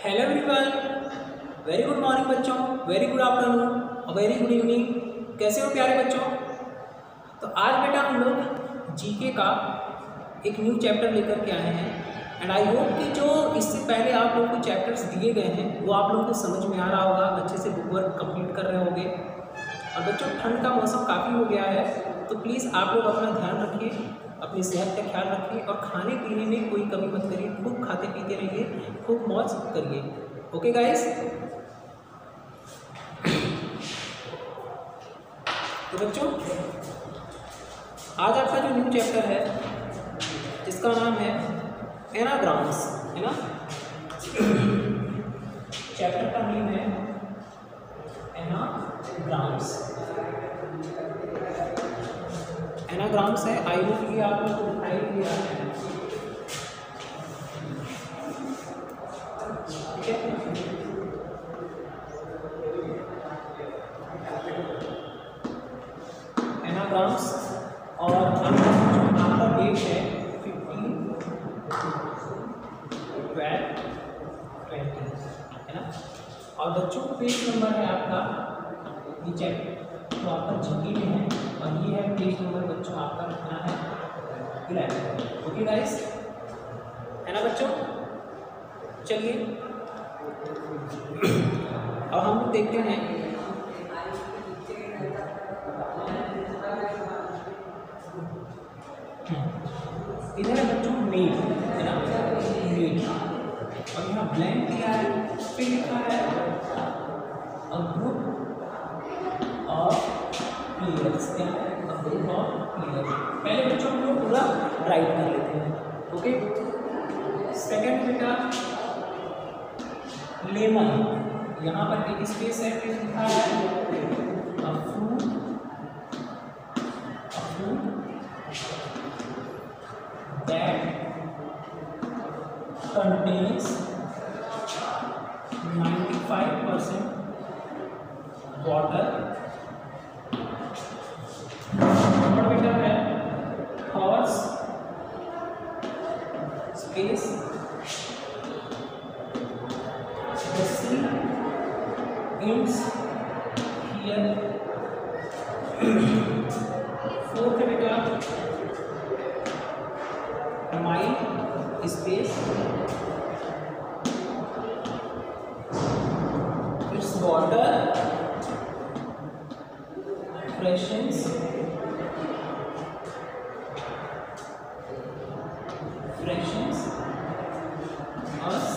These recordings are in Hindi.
Hello everyone, very good morning बच्चों, वेरी गुड आफ्टरनून और वेरी गुड इवनिंग। कैसे हो प्यारे बच्चों? तो आज बेटा हम लोग जीके का एक न्यू चैप्टर लेकर के आए हैं एंड आई होप कि जो इससे पहले आप लोगों को चैप्टर्स दिए गए हैं वो आप लोगों को समझ में आ रहा होगा, अच्छे से बुक वर्क कंप्लीट कर रहे होंगे। और बच्चों ठंड का मौसम काफ़ी हो गया है तो प्लीज़ आप लोग अपना ध्यान रखिए, अपनी सेहत का ख्याल रखिए और खाने पीने में कोई कमी मत करिए, खूब खाते पीते रहिए, खूब मौज करिए। Okay guys? तो बच्चों आज आपका जो न्यू चैप्टर है जिसका नाम है एनाग्राम्स, है ना? चैप्टर का नेम है एनाग्राम्स। एनाग्राम्स है, आई होप कि आप लोग को दिखाई दिया है, ठीक है? एनाग्राम्स और आपका डेट है 15, 12, 20, है ना? और बच्चों को पेज नंबर है आपका ये चैप्टर तो आपका जीके में है और ये है पेज नंबर बच्चों आपका कितना है 11। ओके गाइस, है ना बच्चों? चलिए अब हम लोग देखते हैं इधर है बच्चों मेड, है ना? मेड और यहाँ ब्लैंक दिया है, फिर लिखा है अ ग्रुप ऑफ प्लेयर्स। क्या है? A group of players. पहले बच्चों हम लोग पूरा राइट कर लेते हैं। ओके, सेकंड बेटा लेमन, यहाँ पर एक स्पेस है, फिर लिखा है a fruit that contains 95% water। और बेटा है horse space the sea ends here। Fourth बेटा mile space its water freshens us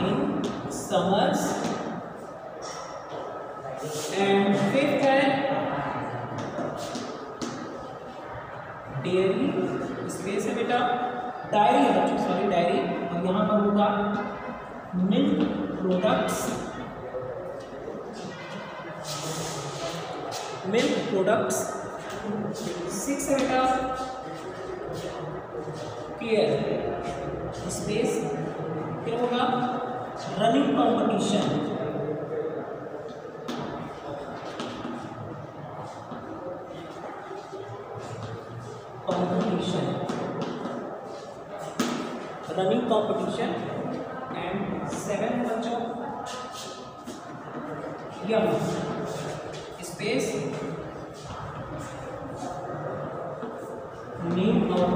in summers। And fifth है डेयरी स्पेस है बेटा डायरी है बच्चों, सॉरी डायरी, और यहाँ पर होगा मिल्क प्रोडक्ट्स। सिक्स है बेटा केयर स्पेस, फिर होगा running competition. Running competition and seven बच्चों यम स्पेस नेम ऑफ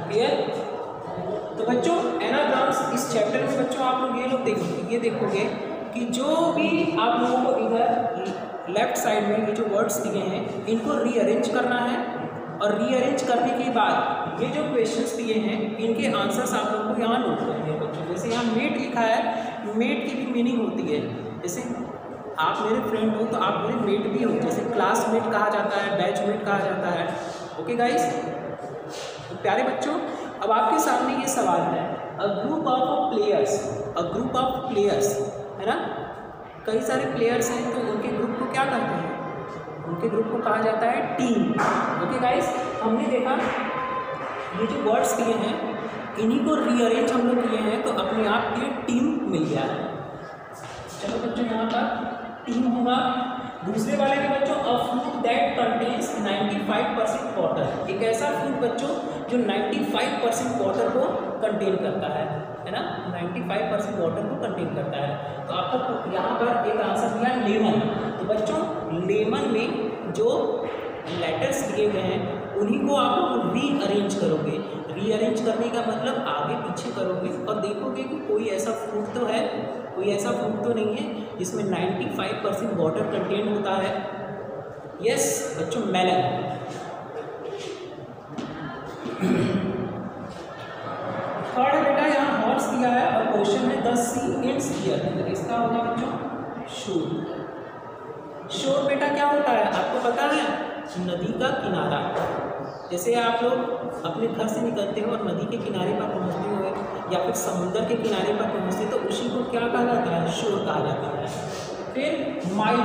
क्लियर। तो बच्चों एनाग्राम्स इस चैप्टर में बच्चों आप लोग ये देखोगे कि जो भी आप लोगों को इधर लेफ्ट साइड में ये जो वर्ड्स दिए हैं इनको रीअरेंज करना है और रीअरेंज करने के बाद ये जो क्वेश्चंस दिए हैं इनके आंसर्स आप लोगों को यहाँ नोट करने हैं बच्चों। जैसे यहाँ मेट लिखा है, मेट की भी मीनिंग होती है, जैसे आप मेरे फ्रेंड हो तो आप मेरे मेट भी हो, जैसे क्लासमेट कहा जाता है, बैचमेट कहा जाता है। ओके गाइस, तो प्यारे बच्चों अब आपके सामने ये सवाल है अ ग्रुप ऑफ प्लेयर्स, है ना? कई सारे प्लेयर्स हैं तो उनके ग्रुप को क्या कहते हैं? उनके ग्रुप को कहा जाता है टीम। ओके गाइस, हमने देखा ये जो वर्ड्स दिए हैं इन्हीं को रीअरेंज हम लोग किए हैं तो अपने आप ये टीम मिल गया है। चलो बच्चों यहाँ पर टीम होगा। दूसरे वाले में बच्चों a fruit that contains 95% water, एक ऐसा फ्रूट बच्चों जो 95% वाटर को कंटेन करता है ना, 95% वाटर को कंटेन करता है। तो आपको यहाँ पर एक आंसर दिया लेमन। तो बच्चों लेमन में जो लेटर्स दिए गए हैं उन्हीं को आप लोग रीअरेंज करोगे। रीअरेंज करने का मतलब आगे पीछे करोगे और देखोगे कि कोई ऐसा फ्रूट तो है, कोई ऐसा फ्रूट तो नहीं है जिसमें 95% वाटर कंटेन होता है। यस बच्चों, मेलन। थर्ड बेटा यहाँ हॉर्स दिया है और क्वेश्चन में 10 सी एंड्स हियर, तो इसका होगा बच्चों शोर। शोर बेटा क्या होता है आपको पता है? नदी का किनारा। जैसे आप लोग अपने घर से निकलते हो और नदी के किनारे पर पहुँचते हो या फिर समुद्र के किनारे पर पहुँचते तो उसी को क्या कहा जाता है? शोर कहा जाता है। फिर माइल।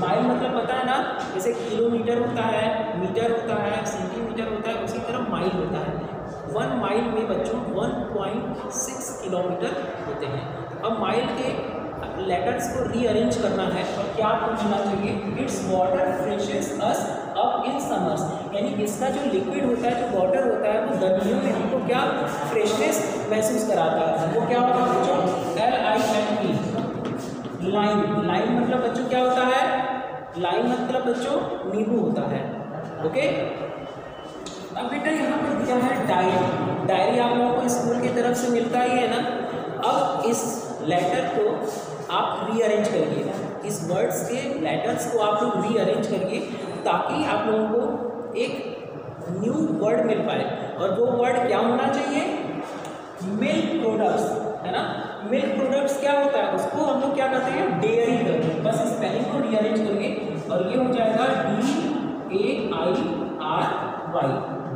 माइल मतलब पता है ना, जैसे किलोमीटर होता है, मीटर होता है, सेंटीमीटर होता है, उसी तरह माइल होता है। 1 माइल में बच्चों 1.6 किलोमीटर होते हैं। अब माइल के लेटर्स को रीअरेंज करना है और क्या आपको मिलना चाहिए? Its water freshes us up in summers, यानी इसका जो लिक्विड होता है, जो वाटर होता है, वो गर्मियों में हमको क्या फ्रेशनेस महसूस कराता है। वो क्या होगा बच्चों? LIME, lime. लाइम मतलब बच्चों क्या होता है? लाइम मतलब बच्चों नींबू होता है। ओके, अब बेटा यहाँ पर दिया है डायरी। डायरी आप लोगों को स्कूल की तरफ से मिलता ही है ना। अब इस लेटर को आप रीअरेंज करिए, इस वर्ड्स के लेटर्स को आप लोग रीअरेंज करिए ताकि आप लोगों को एक न्यू वर्ड मिल पाए। और वो वर्ड क्या होना चाहिए? मिल्क प्रोडक्ट्स, है ना। मिल्क प्रोडक्ट्स क्या होता है? उसको हम लोग क्या करते हैं? डेयरी करते हैं। बस स्पेलिंग को रीअरेंज करिए और ये हो जाएगा DAIRY,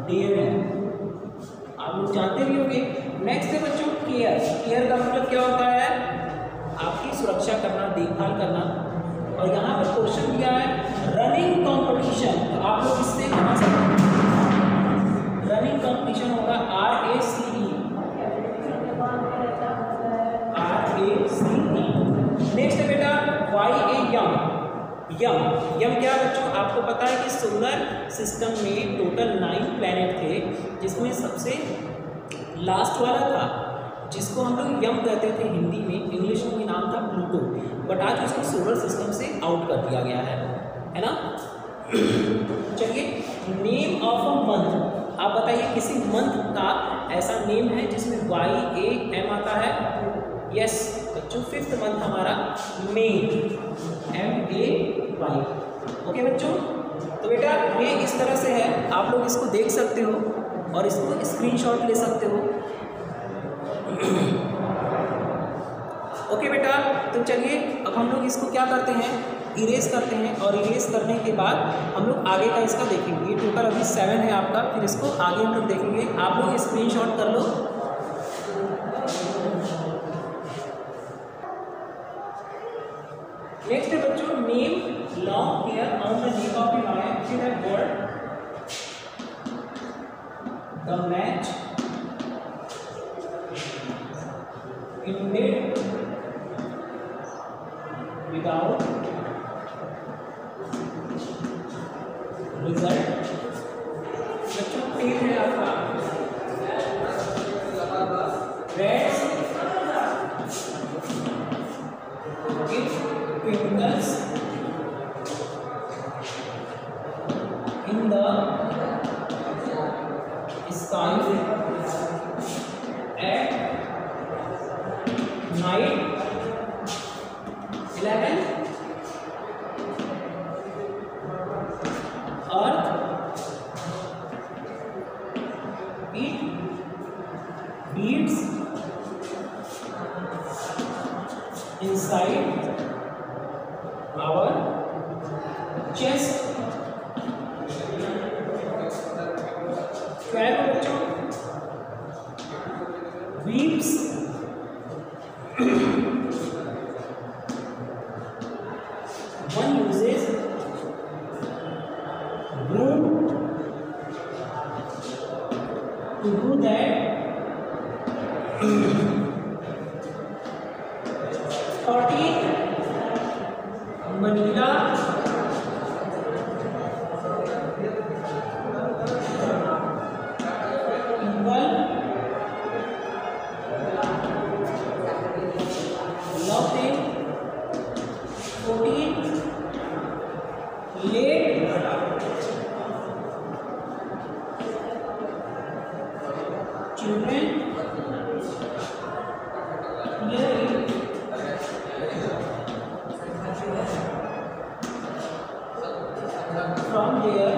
डेयरी। आप लोग जानते भी होंगे। नेक्स्ट है बच्चों केयर। केयर का मतलब क्या होता है? आपकी सुरक्षा करना, देखभाल करना। और यहाँ पर क्वेश्चन दिया है रनिंग कंपटीशन, तो आप लोग इससे कहाँ से रनिंग कंपटीशन होगा? RACE। नेक्स्ट है बेटा YAM। यम क्या बच्चों? आपको पता है कि सोलर सिस्टम में टोटल 9 प्लैनेट थे, जिसमें सबसे लास्ट वाला था जिसको हम लोग यम कहते थे हिंदी में, इंग्लिश में नाम था प्लूटो, बट आज उसको सोलर सिस्टम से आउट कर दिया गया है ना। चलिए, नेम ऑफ अ मंथ, आप बताइए किसी मंथ का ऐसा नेम है जिसमें YAM आता है? यस बच्चों, 5th मंथ हमारा मई, MAY। ओके बच्चों, तो बेटा ये इस तरह से है, आप लोग इसको देख सकते हो और इसको स्क्रीनशॉट ले सकते हो। ओके बेटा, तो चलिए अब हम लोग इसको क्या करते हैं? इरेज करते हैं और इरेज करने के बाद हम लोग आगे का इसका देखेंगे। ये टोटल अभी 7 है आपका, फिर इसको आगे हम लोग देखेंगे। आप लोग स्क्रीनशॉट कर लो। नेक्स्ट है बच्चों name long hair on the neck of the lion. फिर है word the match ended without result। बच्चों पेज है आपका reads twinkles in the sky at night 11 earth it beats inside our chest। 12 बच्चों weeps one uses broom to do that। 14 Manila children from their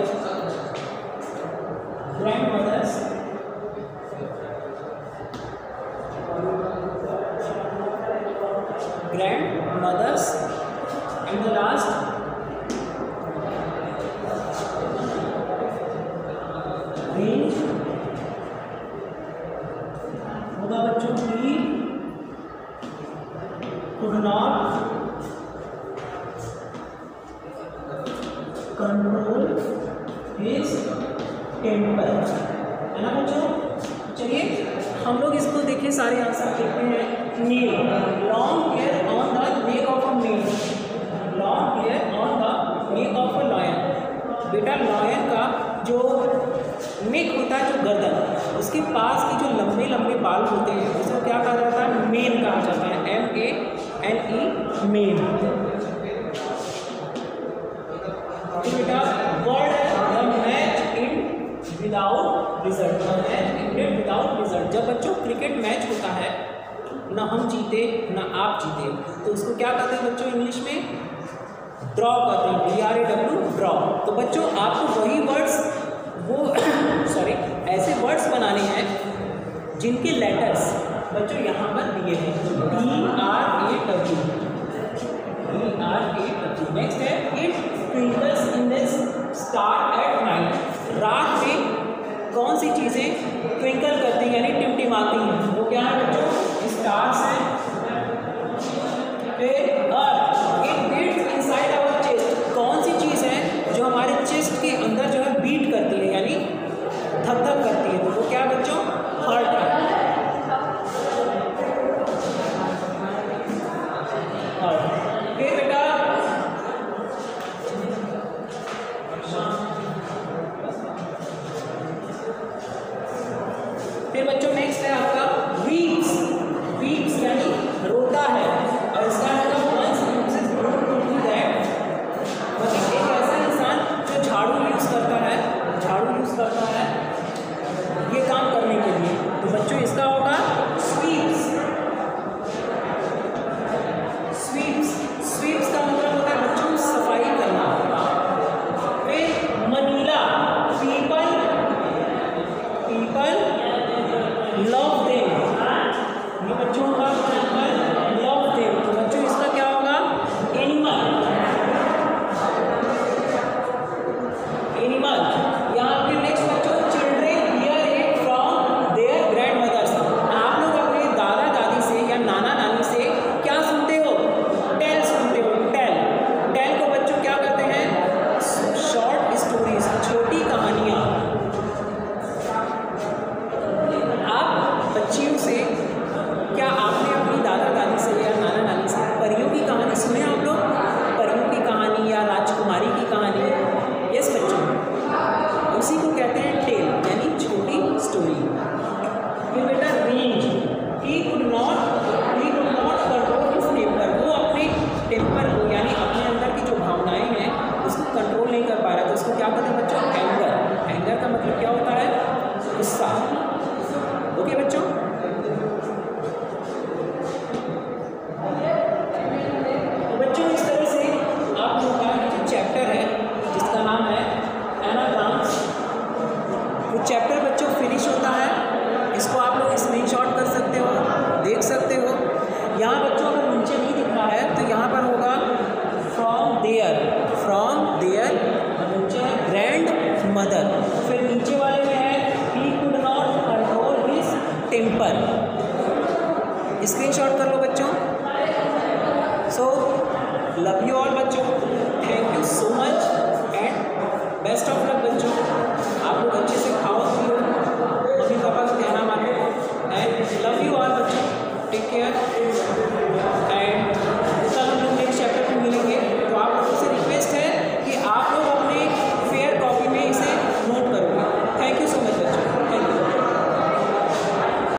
grandmothers and the last range होगा बच्चों की could not control his temper, है ना बच्चों। चलिए हम लोग इसको देखिए, सारे आंसर देखते हैं। नील, long hair on the neck of a नील, long hair on the neck of a lion. बेटा लॉयन का जो नेक होता है, जो गर्दन, उसके पास की जो लंबे लंबे बाल होते हैं उसको क्या कहा जाता है? मेन कहा जाता है, MANE, मेन। बेटा वर्ड है the match in without result, the match ended without result. जब बच्चों क्रिकेट मैच होता है, ना हम जीते ना आप जीते, तो उसको क्या कहते हैं बच्चों इंग्लिश में? ड्रॉ कहते हैं, DRAW, ड्रॉ। तो बच्चों आपको वही वर्ड्स, वो सॉरी ऐसे वर्ड्स बनाने हैं जिनके लेटर्स बच्चों यहाँ पर दिए हैं, DRAW। नेक्स्ट है it twinkles in the star at night. रात में कौन सी चीज़ें ट्विंकल करती हैं, यानी टिमटिमाती हैं? वो क्या है बच्चों? स्टार्स हैं। फिर earth, it beats inside our chest. कौन सी चीज़ है जो हमारे चेस्ट के अंदर जो है बीट करती है, यानी धक धक करती है? तो वो क्या है बच्चों? हार्ट है। फिर बेटा बच्चों नेक्स्ट है आपका वीक्स। वीक्स यानी रोता है, और इसका मतलब एक ऐसा इंसान जो झाड़ू यूज़ करता है, ये काम करने के लिए, तो बच्चों इसका होगा स्वीप्स। स्वीप्स का मतलब होता है बच्चों सफाई करना। फिर मनीला, पीपल लव देम, ये बच्चों का लव देम। तो बच्चों इसका क्या होगा? एनिमल। यहाँ पे नेक्स्ट बच्चों children hear it from their grandmothers. आप लोग अपने दादा दादी से या नाना नानी से क्या सुनते हो? टेल सुनते हो। टेल को बच्चों क्या कहते हैं? शॉर्ट स्टोरीज, छोटी कहानियाँ। बच्चियों से क्या आपने अपनी दादा दादी से या नाना नानी से परियों की कहानी सुने? आप लोग परियों की कहानी या राजकुमारी की कहानी? यस बच्चों, उसी को कहते हैं टेल, यानी छोटी स्टोरी। फिर बेटा range, he could not control his temper. वो अपने टेम्पर को, यानी अपने अंदर की जो भावनाएं हैं उसको कंट्रोल नहीं कर पा रहा, तो उसको क्या कहते हैं बच्चों? एंगर। एंगर का मतलब क्या होता है? गुस्सा। ओके बच्चों, तो बच्चों इस तरह से आप लोगों का जो चैप्टर है जिसका नाम है एनाग्राम्स, वो चैप्टर बच्चों फिनिश होता है। इसको आप लोग स्क्रीनशॉट कर सकते हो, देख सकते हो। यहाँ बच्चों अगर नीचे नहीं दिख रहा है तो यहाँ पर होगा फ्रॉम देयर, और नीचे है ग्रैंड मदर। फिर नीचे वाले में है he could not control his temper. Screenshot कर लो बच्चों। सो लव यू ऑल बच्चों, thank you so much and best of luck.